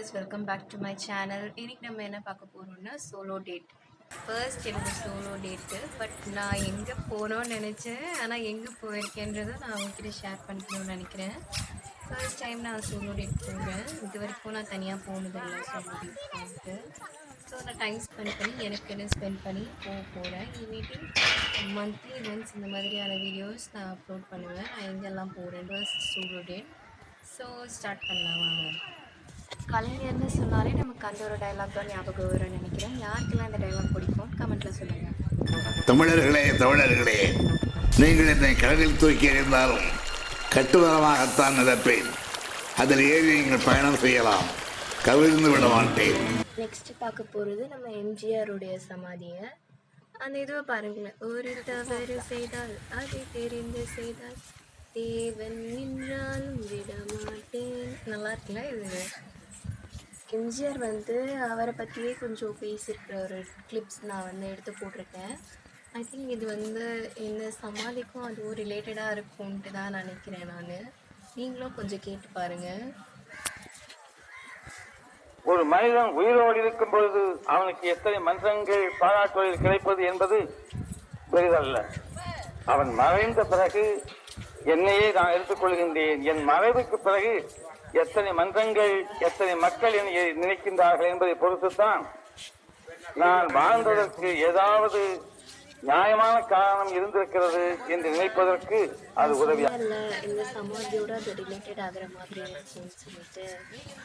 Viewers, welcome back to my channel. இன்னைக்கு நம்ம என்ன பார்க்க போகிறோம்னா சோலோ டேட். ஃபர்ஸ்ட் என்னோட சோலோ டேட்டு. பட் நான் எங்கே போகணும்னு நினச்சேன், ஆனால் எங்கே போயிருக்கேன்றதை நான் அவங்ககிட்ட ஷேர் பண்ணிக்கணும்னு நினைக்கிறேன். ஃபர்ஸ்ட் டைம் நான் சோலோ டேட் போகிறேன். இது வரைக்கும் நான் தனியாக போனதில்லை சோலோ டேட் போயிட்டு. ஸோ நான் டைம் ஸ்பெண்ட் பண்ணி எனக்குன்னு ஸ்பெண்ட் பண்ணி போகிறேன். இனிமேட்டு மந்த்லி ஒன்ஸ் இந்த மாதிரியான வீடியோஸ் நான் அப்லோட் பண்ணுவேன். நான் எங்கெல்லாம் போகிறேன் first solo date. So start பண்ணலாம் வாங்க. கலைஞர்னு சொன்னாலே நமக்கு அந்த ஒரு டைலாக் தான் ஞாபகம் வரும்னு நினைக்கிறேன். யாருக்கெல்லாம் இந்த டைலாக் பிடிக்கும் கமெண்ட்டில் சொல்லுங்கள். தமிழர்களே, நீங்கள் என்னை கடலில் தூக்கி எறிந்தாலும் கட்டுமரமாகத்தான் நினைப்பேன். அதில் ஏறி நீங்கள் பயணம் செய்யலாம், கவிழ்ந்து விட மாட்டேன். நெக்ஸ்ட் பார்க்க போகிறது நம்ம எம்ஜிஆருடைய சமாதியை. அந்த இதுவை பாருங்களேன். ஒரு தவறு செய்தால் அதை தெரிந்து செய்தால் தேவன் நின்றாலும் விட மாட்டேன். நல்லா இருக்குல்ல இது? எம்ஜிஆர் அவரை பற்றியே கொஞ்சம் பேசியிருக்கிற ஒரு கிளிப்ஸ் நான் எடுத்து போட்டிருக்கேன். ஐ திங்க் இது இந்த சமாதிக்கும் அதுவும் ரிலேட்டடாக இருக்கும்ன்ட்டு தான் நினைக்கிறேன் நான். நீங்களும் கொஞ்சம் கேட்டு பாருங்கள். ஒரு மனிதன் உயிரோடு இருக்கும் பொழுது அவனுக்கு எத்தனை மன்றங்கள் பாராட்டுவதில் கிடைப்பது என்பது பெரிதல்ல. அவன் மறைந்த பிறகு என்னையே நான் எடுத்துக்கொள்கின்றேன். என் மறைவுக்கு பிறகு எத்தனை மன்றங்கள் எத்தனை மக்கள் என்னை நினைக்கின்றார்கள் என்பதை பொறுத்துத்தான் நான் வாழ்ந்ததற்கு ஏதாவது நியாயமான காரணம் இருந்திருக்கிறது என்று நினைப்பதற்கு அது உதவியாக. இந்த சமாதியோட அது ரிலேட்டட் ஆகிற மாதிரி இருக்குன்னு சொல்லிட்டு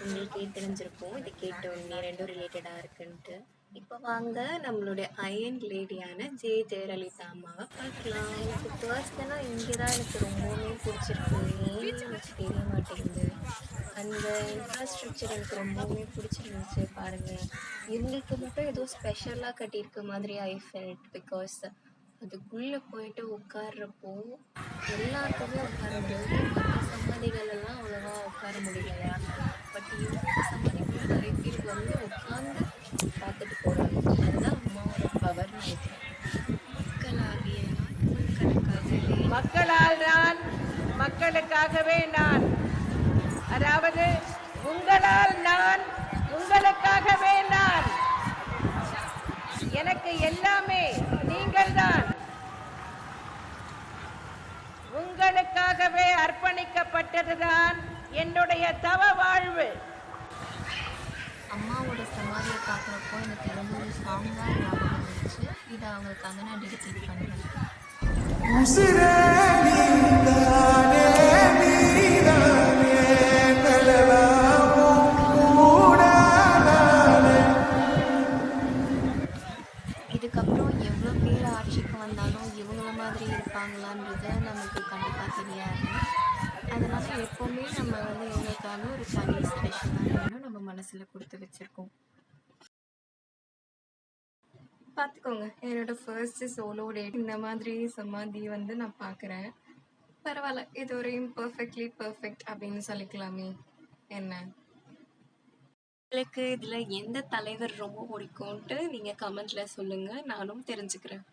உங்களுக்கே தெரிஞ்சிருக்கும். இதை கேட்டு ரெண்டும் ரிலேட்டடாக இருக்குன்ட்டு. இப்போ வாங்க நம்மளுடைய அயன் லேடியான ஜெயலலிதா அம்மாவை பார்க்கலாம். எனக்கு பர்சனலாக இங்கே தான் எனக்கு ரொம்பவுமே பிடிச்சிருக்கு. ஏன்னு எனக்கு தெரிய மாட்டேங்குது. அந்த இன்ஃப்ராஸ்ட்ரக்சர் எனக்கு ரொம்பவுமே பிடிச்சிருந்துச்சு. பாருங்கள், இவங்களுக்கு மட்டும் ஏதோ ஸ்பெஷலாக கட்டியிருக்க மாதிரி ஐ ஃபெல்ட். பிகாஸ் அதுக்குள்ளே போயிட்டு உட்கார்றப்போ எல்லாருக்குமே உட்கார முடியாது. மற்ற சமாதிகளெல்லாம் அவ்வளோவா உட்கார முடியலையா? பட் இவங்க சமாதிக்குள்ள நிறைய பேர் உட்காந்து பார்த்துட்டு போகிறாங்க. அதுதான் அம்மாவோட பவர் நினைக்கிறேன். மக்களால் நான், மக்களுக்காகவே நான். அதாவது உங்களால் நான், உங்களுக்காகவே நான். எனக்கு எல்லாமே நீங்கள் தான். உங்களுக்காகவே அர்ப்பணிக்கப்பட்டதுதான் என்னுடைய தவ வாழ்வு. அம்மாவோட சமாதியை பார்க்குறப்போ எனக்கு ரொம்ப ஸ்ட்ராங்காக ஞாபகம் இருந்துச்சு. இதை அவங்களுக்காக நான் டெடிகேட் பண்ணுறேன். இதுக்கப்புறம் எவ்வளோ பேர் ஆட்சிக்கு வந்தாலும் இவங்கள மாதிரி இருப்பாங்களான்றது நமக்கு கண்டிப்பாக தெரியாது. அதனால் எப்போவுமே நம்ம இவங்களுக்காக ஒரு தனி ஸ்பெஷலாக நம்ம மனசில் கொடுத்து வச்சுருக்கோம். பார்த்துக்கோங்க, என்னோட ஃபர்ஸ்ட் சோலோ டேட் இந்த மாதிரி சமாதி நான் பார்க்குறேன். பரவாயில்ல, இது ஒரு இம்பர்ஃபெக்ட்லி பர்ஃபெக்ட் அப்படின்னு சொல்லிக்கலாமே. என்ன உங்களுக்கு இதில் எந்த தலைவர் ரொம்ப பிடிக்கும்ன்ட்டு நீங்கள் கமெண்ட்டில் சொல்லுங்கள், நானும் தெரிஞ்சுக்கிறேன்.